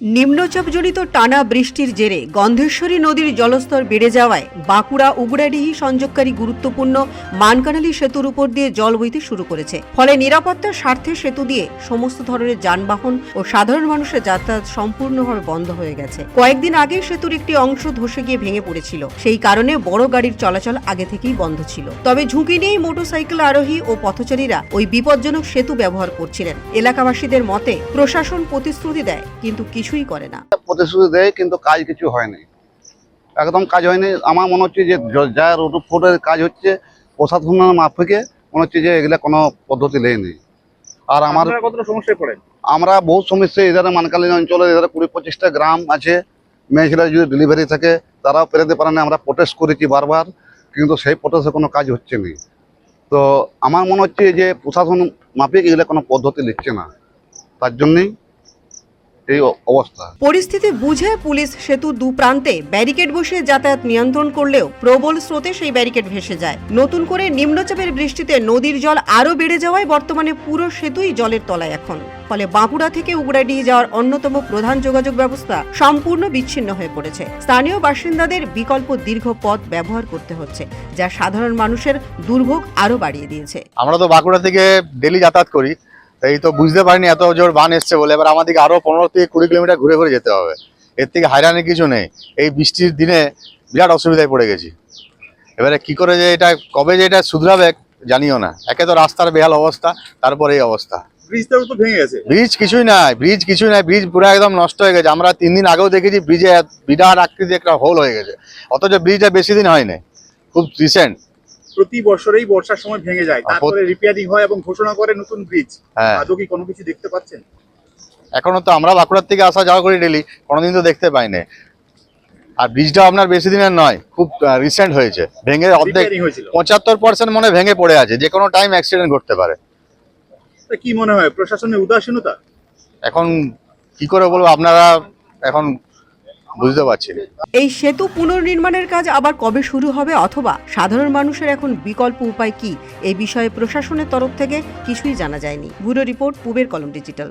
নিম্নচাপজনিত টানা বৃষ্টির জেরে গন্ধেশ্বরী নদীর জলস্তর বেড়ে যাওয়ায় বাঁকুড়া উগড়াডিহি সংযোগকারী গুরুত্বপূর্ণ মানকানালি সেতুর উপর দিয়ে জল বইতে শুরু করেছে। ফলে নিরাপত্তার স্বার্থে সেতু দিয়ে সমস্ত ধরনের যানবাহন ও সাধারণ মানুষের যাতায়াত সম্পূর্ণভাবে বন্ধ হয়ে গেছে। কয়েকদিন আগে সেতুর একটি অংশ ধসে গিয়ে ভেঙে পড়েছিল, সেই কারণে বড় গাড়ির চলাচল আগে থেকেই বন্ধ ছিল। তবে ঝুঁকি নিয়েই মোটরসাইকেল আরোহী ও পথচারীরা ওই বিপজ্জনক সেতু ব্যবহার করছিলেন। এলাকাবাসীদের মতে প্রশাসন প্রতিশ্রুতি দেয়, কিন্তু কিছুই করে না। প্রতিশ্রুতি দেয় কিন্তু কাজ কিছু হয়নি, একদম কাজ হয়নি। আমার মনে হচ্ছে যে যা রোড ফোডের কাজ হচ্ছে প্রশাসনের মাফিকে মনে হচ্ছে যে এগুলা কোনো পদ্ধতি নেই। আর আমার কতটা সমস্যায় পড়েন? আমরা বহু সমস্যা, এদের মানকালী অঞ্চলে এদের 20-25টা গ্রাম আছে, মেয়ে ছেলে যদি ডেলিভারি থাকে তারাও পেরোতে পারে না। আমরা প্রোটেস্ট করেছি বারবার, কিন্তু সেই প্রোটেস্টে কোনো কাজ হচ্ছে না। তো আমার মনে হচ্ছে যে প্রশাসন মাফিক এগুলো কোনো পদ্ধতি নিচ্ছে না, তার জন্যই এই অবস্থা। পরিস্থিতি বুঝে পুলিশ সেতুর দু প্রান্তে ব্যারিকেড বসিয়ে যাতায়াত নিয়ন্ত্রণ করলেও প্রবল স্রোতে সেই ব্যারিকেড ভেসে যায়। নতুন করে নিম্নচাপের বৃষ্টিতে নদীর জল আরও বেড়ে যাওয়ায় বর্তমানে পুরো সেতুই জলের তলায় এখন। ফলে বাঁকুড়া থেকে উগড়াডিহি যাওয়ার অন্যতম প্রধান যোগাযোগ ব্যবস্থা সম্পূর্ণ বিচ্ছিন্ন হয়ে পড়েছে। স্থানীয় বাসিন্দাদের বিকল্প দীর্ঘ পথ ব্যবহার করতে হচ্ছে, যা সাধারণ মানুষের দুর্ভোগ আরও বাড়িয়ে দিয়েছে। আমরা তো বাঁকুড়া থেকে ডেলি যাতায়াত করি, এই তো বুঝতে পারিনি এত জোর বান এসছে বলে। এবার আমাদেরকে আরো 15 থেকে 20 কিলোমিটার ঘুরে ঘুরে যেতে হবে। এর থেকে হয়রানির কিছু নেই। এই বৃষ্টির দিনে বিরাট অসুবিধায় পড়ে গেছি। এবারে কি করে যে এটা কবে যে এটা শুধরাবে জানিও না। একে তো রাস্তার বেহাল অবস্থা, তারপর এই অবস্থা। ব্রিজটাও তো ভেঙে গেছে। ব্রিজ কিছুই নাই, ব্রিজ পুরো একদম নষ্ট হয়ে গেছে। আমরা 3 দিন আগেও দেখেছি ব্রিজে বিরাট আকৃতি একটা হোল হয়ে গেছে, অথচ ব্রিজটা বেশি দিন হয়নি, খুব রিসেন্ট। প্রতি বছরেই বর্ষার সময় ভেঙে যায়, তারপরে রিপেয়ারিং হয় এবং ঘোষণা করে নতুন ব্রিজ। আজও কি কোনো কিছু দেখতে পাচ্ছেন? এখনো তো আমরা বাঁকুড়ার থেকে আসা যাওয়া করি ডেলি, কোনোদিন তো দেখতে পাইনি। আর ব্রিজটা আপনার বেশি দিনের নয়, খুব রিসেন্ট হয়েছে। ভেঙে অর্ধেক 75% মনে ভেঙে পড়ে আছে, যে কোনো টাইম অ্যাক্সিডেন্ট ঘটতে পারে। কি মনে হয় প্রশাসনের উদাসীনতা? এখন কি করে বলবো, আপনারা এখন বুঝতে পারছি। এই সেতু পুনর্নির্মাণের কাজ আবার কবে শুরু হবে, অথবা সাধারণ মানুষের এখন বিকল্প উপায় কি, এই বিষয়ে প্রশাসনের তরফ থেকে কিছুই জানা যায়নি। ব্যুরো রিপোর্ট, পূবের কলম ডিজিটাল।